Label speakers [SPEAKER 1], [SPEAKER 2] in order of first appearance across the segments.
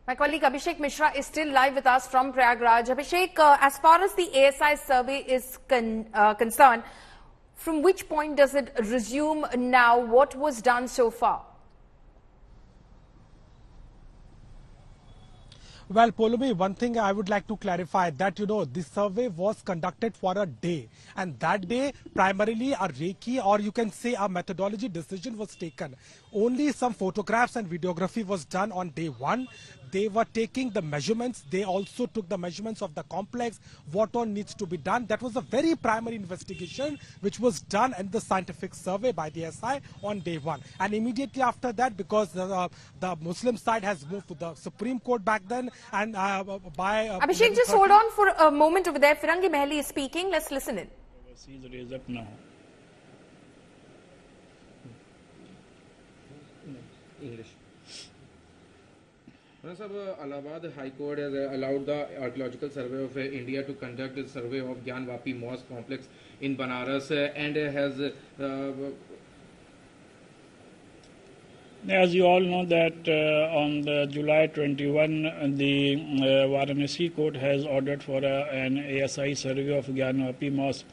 [SPEAKER 1] My colleague Abhishek Mishra is still live with us from Prayagraj. Abhishek, as far as the ASI survey is concerned, from which point does it resume now? What was done so far?
[SPEAKER 2] Well, Polumi, one thing I would like to clarify that, this survey was conducted for a day. And that day, primarily a Reiki, or you can say a methodology decision was taken. Only some photographs and videography was done on day one. They were taking the measurements. They also took the measurements of the complex, what all needs to be done. That was a very primary investigation which was done in the scientific survey by the SI on day one. And immediately after that, because the Muslim side has moved to the Supreme Court back then, and
[SPEAKER 1] Abhishek, just hold on for a moment over there. Firangi Mahali is speaking. Let's listen in.
[SPEAKER 3] Raised up now. English. Allahabad High Court has allowed the Archaeological Survey of India to conduct a survey of Gyanvapi mosque complex in Banaras and has as you all know that on the July 21, the Varanasi court has ordered for an ASI survey of Gyanvapi mosque,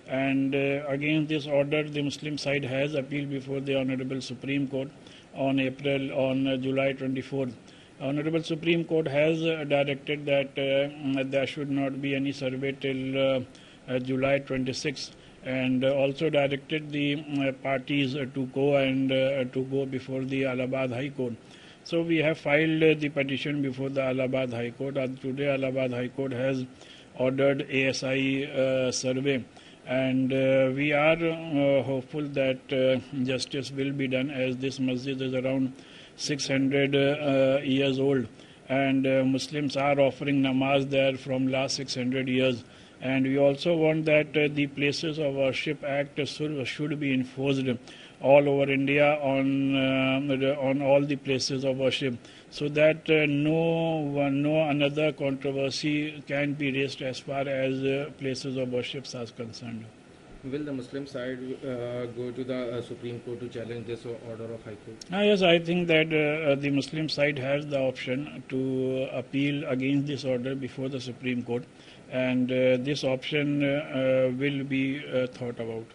[SPEAKER 3] and against this order the Muslim side has appealed before the Honorable Supreme Court on July 24th. Honorable Supreme Court has directed that there should not be any survey till July 26th, and also directed the parties to go before the Allahabad High Court. So we have filed the petition before the Allahabad High Court. Today Allahabad High Court has ordered ASI survey, and we are hopeful that justice will be done, as this masjid is around 600 years old, and Muslims are offering namaz there from last 600 years. And we also want that the Places of Worship Act should be enforced all over India on all the places of worship, so that no another controversy can be raised as far as places of worship are concerned. Will the Muslim side go to the Supreme Court to challenge this order of High Court? Yes, I think that the Muslim side has the option to appeal against this order before the Supreme Court, and this option will be thought about.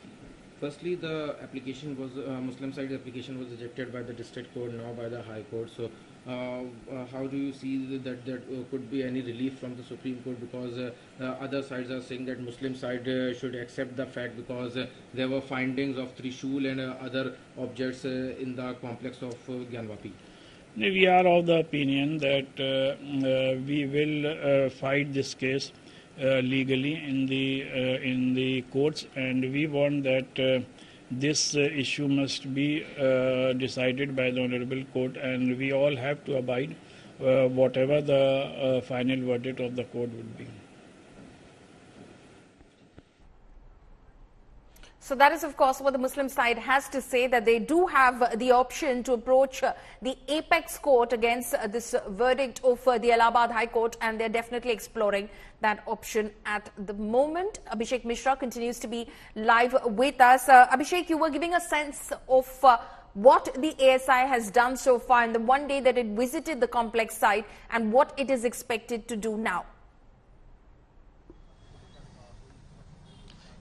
[SPEAKER 3] Firstly, the application was Muslim side application was rejected by the district court, now by the High Court. So, how do you see that there could be any relief from the Supreme Court? Because other sides are saying that Muslim side should accept the fact, because there were findings of Trishul and other objects in the complex of Gyanvapi. We are of the opinion that we will fight this case legally in the courts, and we want that this issue must be decided by the Honorable Court, and we all have to abide whatever the final verdict of the court would be.
[SPEAKER 1] So that is, of course, what the Muslim side has to say, that they do have the option to approach the apex court against this verdict of the Allahabad High Court, and they're definitely exploring that option at the moment. Abhishek Mishra continues to be live with us. Abhishek, you were giving a sense of what the ASI has done so far in the one day that it visited the complex site and what it is expected to do now.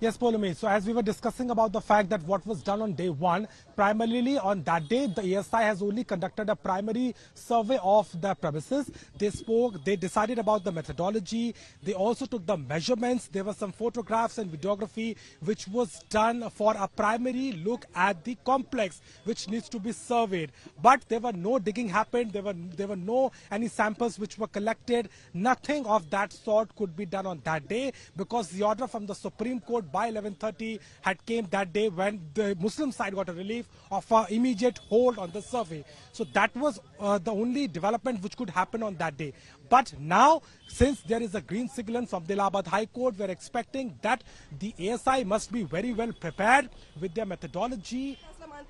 [SPEAKER 2] Yes, Polumi. So as we were discussing about the fact that what was done on day one, primarily on that day, the ASI has only conducted a primary survey of the premises. They decided about the methodology. They also took the measurements. There were some photographs and videography which was done for a primary look at the complex, which needs to be surveyed. But there were no digging happened. There were no any samples which were collected. Nothing of that sort could be done on that day, because the order from the Supreme Court by 11:30 had came that day, when the Muslim side got a relief of an immediate hold on the survey. So that was the only development which could happen on that day. But now, since there is a green signal from the Allahabad High Court, we are expecting that the ASI must be very well prepared with their methodology.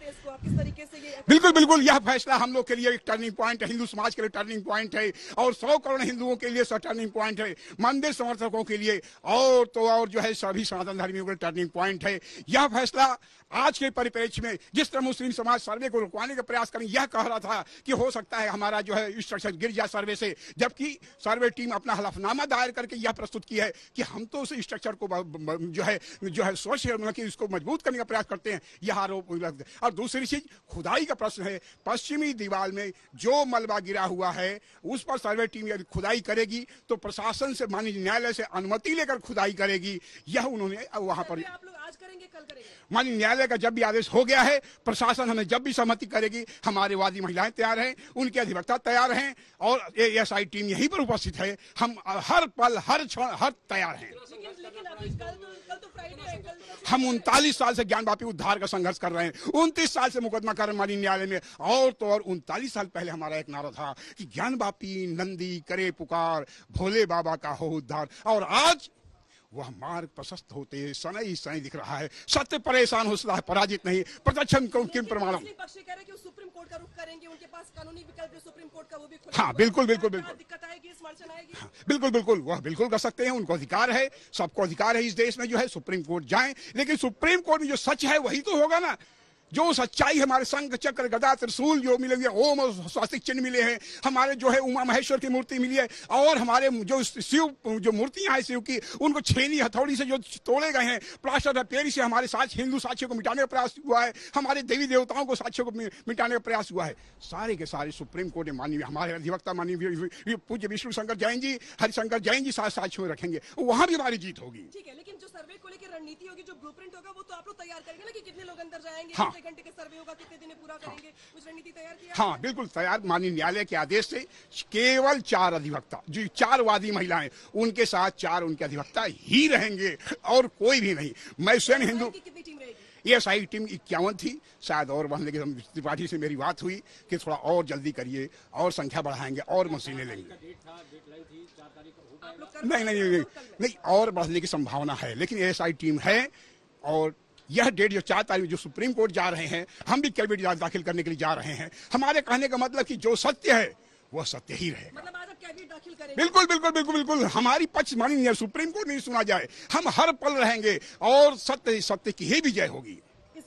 [SPEAKER 4] देखते हैं इसको आप किस तरीके से ये?
[SPEAKER 5] बिल्कुल बिल्कुल, यह फैसला हम लोग के लिए एक टर्निंग पॉइंट है, हिंदू समाज के लिए टर्निंग पॉइंट है और 100 करोड़ हिंदुओं के लिए टर्निंग पॉइंट है, मंदिर समर्थकों के लिए और तो और जो है सभी सनातन धर्मियों के लिए टर्निंग पॉइंट है। यह फैसला आज के परिप्रेक्ष्य में जिस तरह मुस्लिम समाज सर्वे को रुकवाने का प्रयास करें, यह कह रहा था कि हो सकता है हमारा जो है स्ट्रक्चर गिर जाए सर्वे से, जबकि सर्वे टीम अपना हलफनामा दायर करके यह प्रस्तुत की है कि हम तो उस स्ट्रक्चर को जो है स्वच्छ कि इसको मजबूत करने का प्रयास करते हैं, यह आरोप। और दूसरी चीज खुदाई का प्रश्न है, पश्चिमी दीवार में जो मलबा गिरा हुआ है उस पर सर्वे टीम यदि खुदाई करेगी तो प्रशासन से माननीय न्यायालय से अनुमति लेकर खुदाई करेगी, यह उन्होंने वहां पर।
[SPEAKER 4] आप लोग आज करेंगे कल करेंगे?
[SPEAKER 5] माननीय न्यायालय का जब भी आदेश हो गया है, प्रशासन हमें जब भी सहमति करेगी, हमारे वादी महिलाएं तैयार हैं, उनके अधिवक्ता तैयार हैं और एएसआई टीम यहीं पर उपस्थित है। हम हर पल हर क्षण हर तैयार हैं।
[SPEAKER 4] कल तो फ्राइडे है,
[SPEAKER 5] हम 39 साल से ज्ञानवापी उद्धार का संघर्ष कर रहे हैं, 29 साल से मुकदमा कर रहे हैं माननीय न्यायालय में और तो और 39 साल पहले हमारा एक नारा था कि ज्ञानवापी नंदी करे पुकार, भोले बाबा का हो उद्धार, और आज वह मार्ग प्रशस्त होते सनई सनई दिख रहा है। सत्य परेशान हो सकता है, पराजित नहीं। प्रत्यक्ष किम प्रमाणम।
[SPEAKER 4] पक्ष कह रहे हैं कि वो सुप्रीम कोर्ट का रुख करेंगे, उनके पास कानूनी विकल्प है सुप्रीम कोर्ट का, वो भी
[SPEAKER 5] हाँ बिल्कुल बिल्कुल बिल्कुल
[SPEAKER 4] दिक्कत आएगी, इस अड़चन आएगी।
[SPEAKER 5] हाँ, बिल्कुल बिल्कुल, वह बिल्कुल कर सकते हैं, उनको अधिकार है, सबको अधिकार है इस देश में जो है सुप्रीम कोर्ट जाएं, लेकिन सुप्रीम कोर्ट में जो सच है वही तो होगा ना। जो सच्चाई हमारे संघ चक्र गदा त्रिशूल जो मिले हुए, ओम और स्वास्तिक चिन्ह मिले हैं, हमारे जो है उमा महेश्वर की मूर्ति मिली है और हमारे जो शिव जो मूर्तियां हैं शिव की, उनको छेनी हथौड़ी से जो तोड़े गए हैं, प्लास्टर ऑफ पेरिस से हमारे हिंदू साक्ष्यों को मिटाने का प्रयास हुआ है, हमारे देवी देवताओं को साक्ष्यों को मिटाने का प्रयास हुआ है, सारे के सारे सुप्रीम कोर्ट ने माननीय हमारे अधिवक्ता माननीय पूज्य विष्णु शंकर जैन जी, हरिशंकर जैन जी सारे साक्ष्यों में रखेंगे, वहां भी हमारी जीत होगी।
[SPEAKER 4] ठीक है, लेकिन जो सर्वे को लेकर रणनीति होगी, जो ब्लूप्रिंट होगा, वो तो आप लोग तैयार करेंगे ना कि कितने लोग अंदर जाएंगे,
[SPEAKER 5] हाँ,
[SPEAKER 4] कितने घंटे का सर्वे होगा, कितने दिन में पूरा करेंगे, कुछ रणनीति तैयार किया?
[SPEAKER 5] हाँ बिल्कुल तैयार। माननीय न्यायालय के आदेश से केवल 4 अधिवक्ता, जो 4 वादी महिलाएं, उनके साथ 4 उनके अधिवक्ता ही रहेंगे और कोई भी नहीं। मैं स्वयं हिंदू।
[SPEAKER 4] कितनी टीम रहेगी?
[SPEAKER 5] एएसआई टीम 51 थी, शायद और बढ़ने के त्रिपाठी से मेरी बात हुई कि थोड़ा और जल्दी करिए और संख्या बढ़ाएंगे और मशीनें लेंगे। नहीं नहीं नहीं नहीं, और बढ़ने की संभावना है, लेकिन एएसआई टीम है और यह डेट जो 4 तारीख जो सुप्रीम कोर्ट जा रहे हैं, हम भी कैबिनेट दाखिल करने के लिए जा रहे हैं। हमारे कहने का मतलब कि जो सत्य है वह सत्य ही रहेगा।
[SPEAKER 4] मतलब आज आप कैबिनेट दाखिल करेंगे?
[SPEAKER 5] बिल्कुल बिल्कुल बिल्कुल बिल्कुल, हमारी पक्ष माननीय सुप्रीम कोर्ट नहीं सुना जाए, हम हर पल रहेंगे और सत्य की ही विजय होगी।